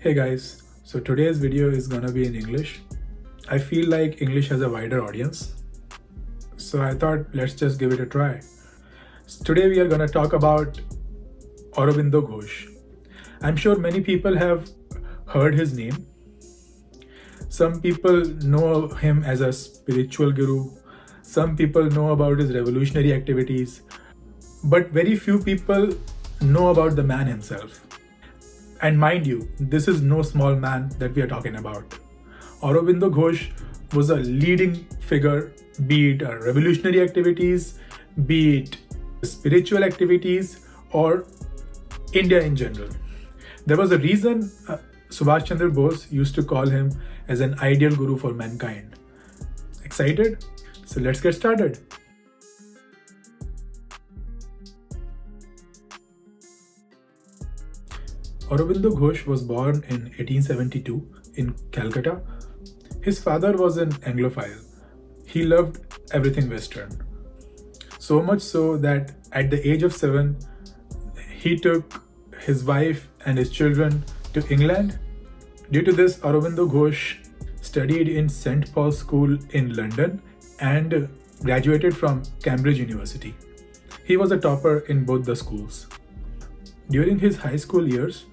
Hey guys, so today's video is gonna be in English. I feel like English has a wider audience, so I thought let's just give it a try. Today we are gonna talk about Aurobindo Ghosh. I'm sure many people have heard his name. Some people know him as a spiritual guru. Some people know about his revolutionary activities, but very few people know about the man himself. And mind you, this is no small man that we are talking about. Aurobindo Ghosh was a leading figure, be it revolutionary activities, be it spiritual activities, or India in general. There was a reason Subhash Chandra Bose used to call him as an ideal guru for mankind. Excited? So let's get started. Aurobindo Ghosh was born in 1872 in Calcutta. His father was an Anglophile. He loved everything Western. So much so that at the age of 7, he took his wife and his children to England. Due to this, Aurobindo Ghosh studied in St. Paul's School in London and graduated from Cambridge University. He was a topper in both the schools. During his high school years,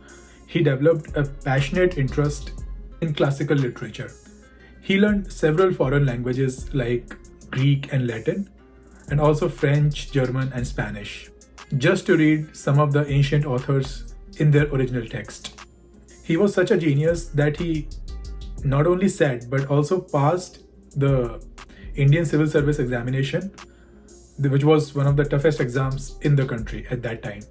he developed a passionate interest in classical literature. He learned several foreign languages like Greek and Latin, and also French, German, and Spanish, just to read some of the ancient authors in their original text. He was such a genius that he not only sat but also passed the Indian Civil Service examination, which was one of the toughest exams in the country at that time.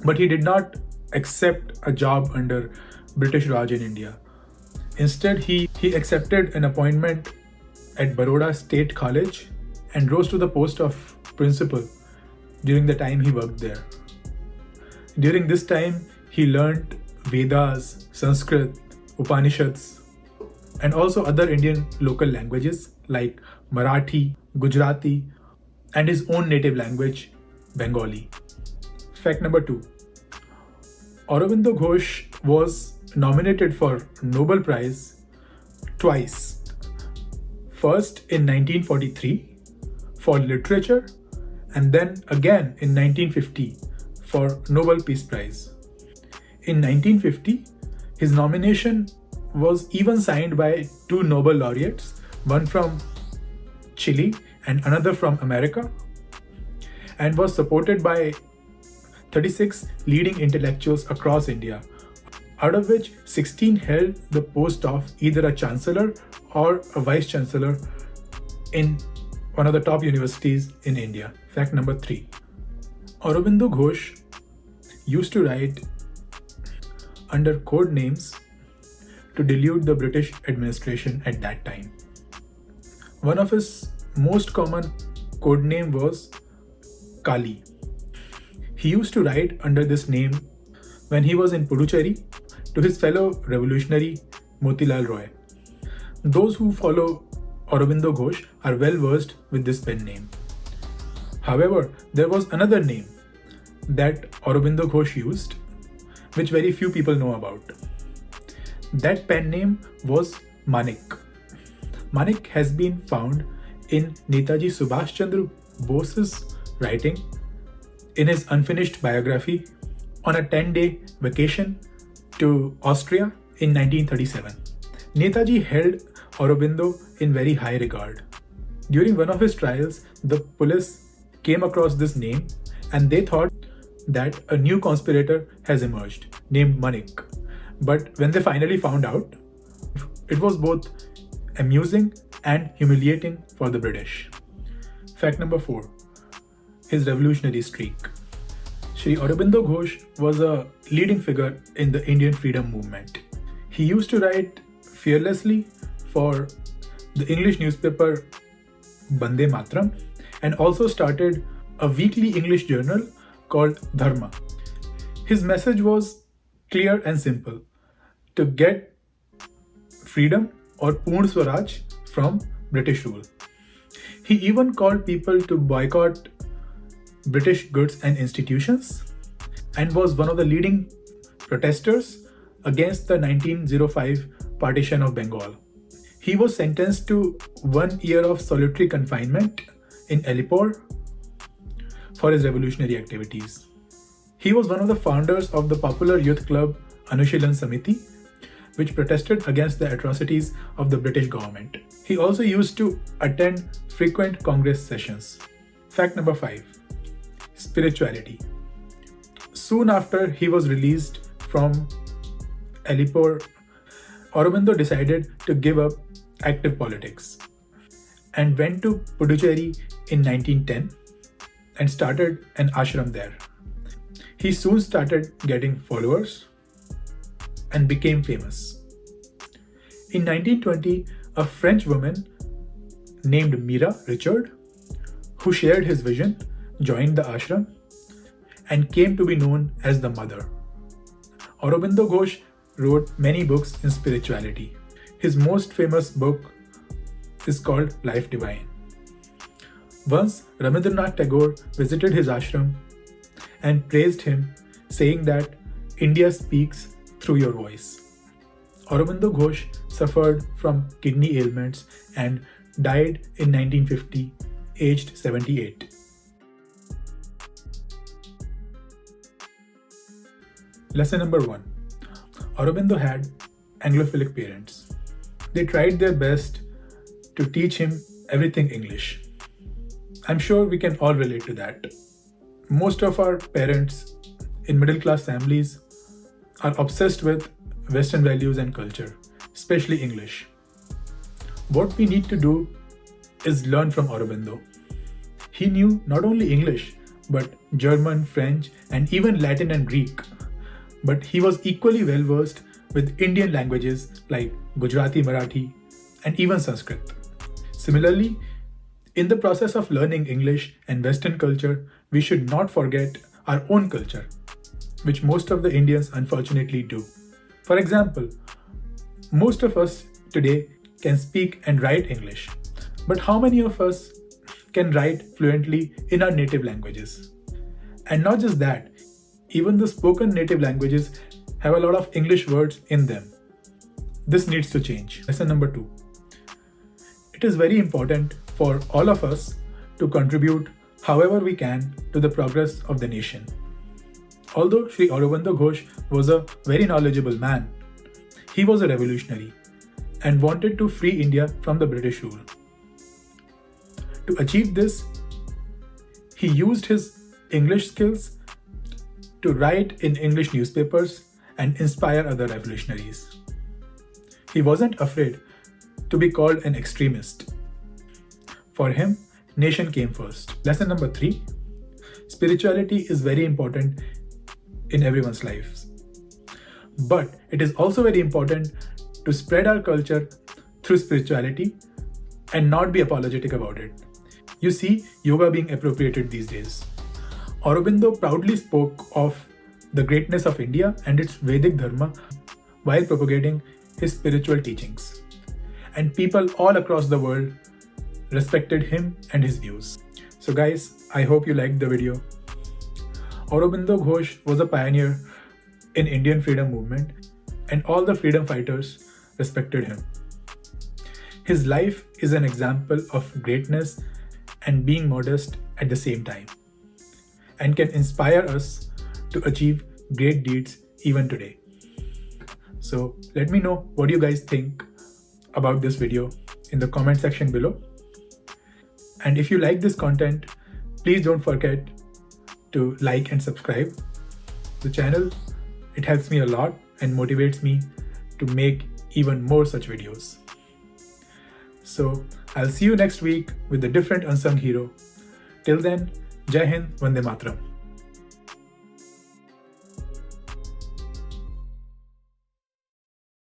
But he did not accept a job under British Raj in India. Instead, he accepted an appointment at Baroda State College and rose to the post of principal during the time he worked there. During this time, he learned Vedas, Sanskrit, Upanishads, and also other Indian local languages like Marathi, Gujarati, and his own native language, Bengali. Fact number 2. Aurobindo Ghosh was nominated for Nobel Prize twice. First in 1943 for literature, and then again in 1950 for Nobel Peace Prize. In 1950, his nomination was even signed by 2 Nobel laureates, one from Chile and another from America, and was supported by 36 leading intellectuals across India, out of which 16 held the post of either a chancellor or a vice chancellor in one of the top universities in India. Fact number 3. Aurobindo Ghosh used to write under code names to delude the British administration at that time. One of his most common code name was Kali. He used to write under this name when he was in Puducherry to his fellow revolutionary Motilal Roy. Those who follow Aurobindo Ghosh are well versed with this pen name. However, there was another name that Aurobindo Ghosh used, which very few people know about. That pen name was Manik. Manik has been found in Netaji Subhash Chandra Bose's writing in his unfinished biography on a 10-day vacation to Austria in 1937. Netaji held Aurobindo in very high regard. During one of his trials, the police came across this name and they thought that a new conspirator has emerged named Manik. But when they finally found out, it was both amusing and humiliating for the British. Fact number 4. His revolutionary streak. Shri Aurobindo Ghosh was a leading figure in the Indian freedom movement. He used to write fearlessly for the English newspaper Bande Matram and also started a weekly English journal called Dharma. His message was clear and simple: to get freedom or Purn Swaraj from British rule. He even called people to boycott British goods and institutions and was one of the leading protesters against the 1905 partition of Bengal. He was sentenced to 1 year of solitary confinement in Alipore for his revolutionary activities. He was one of the founders of the popular youth club Anushilan Samiti, which protested against the atrocities of the British government. He also used to attend frequent Congress sessions. Fact number 5. Spirituality. Soon after he was released from Alipore, Aurobindo decided to give up active politics and went to Puducherry in 1910 and started an ashram there. He soon started getting followers and became famous. In 1920, a French woman named Mira Richard, who shared his vision, joined the ashram and came to be known as the Mother. Aurobindo Ghosh wrote many books in spirituality. His most famous book is called Life Divine. Once Rabindranath Tagore visited his ashram and praised him, saying that India speaks through your voice. Aurobindo Ghosh suffered from kidney ailments and died in 1950, aged 78. Lesson number 1. Aurobindo had Anglophilic parents. They tried their best to teach him everything English. I'm sure we can all relate to that. Most of our parents in middle class families are obsessed with Western values and culture, especially English. What we need to do is learn from Aurobindo. He knew not only English, but German, French, and even Latin and Greek. But he was equally well versed with Indian languages like Gujarati, Marathi, and even Sanskrit. Similarly, in the process of learning English and Western culture, we should not forget our own culture, which most of the Indians unfortunately do. For example, most of us today can speak and write English, but how many of us can write fluently in our native languages? And not just that, even the spoken native languages have a lot of English words in them. This needs to change. Lesson number 2. It is very important for all of us to contribute however we can to the progress of the nation. Although Sri Aurobindo Ghosh was a very knowledgeable man, he was a revolutionary and wanted to free India from the British rule. To achieve this, he used his English skills to write in English newspapers and inspire other revolutionaries. He wasn't afraid to be called an extremist. For him, nation came first. Lesson number 3. Spirituality is very important in everyone's lives. But it is also very important to spread our culture through spirituality and not be apologetic about it. You see yoga being appropriated these days. Aurobindo proudly spoke of the greatness of India and its Vedic Dharma while propagating his spiritual teachings. And people all across the world respected him and his views. So guys, I hope you liked the video. Aurobindo Ghosh was a pioneer in Indian freedom movement and all the freedom fighters respected him. His life is an example of greatness and being modest at the same time, and can inspire us to achieve great deeds even today. So let me know what you guys think about this video in the comment section below. And if you like this content, please don't forget to like and subscribe the channel. It helps me a lot and motivates me to make even more such videos. So I'll see you next week with a different unsung hero. Till then, Jai Hind, Vande Mataram.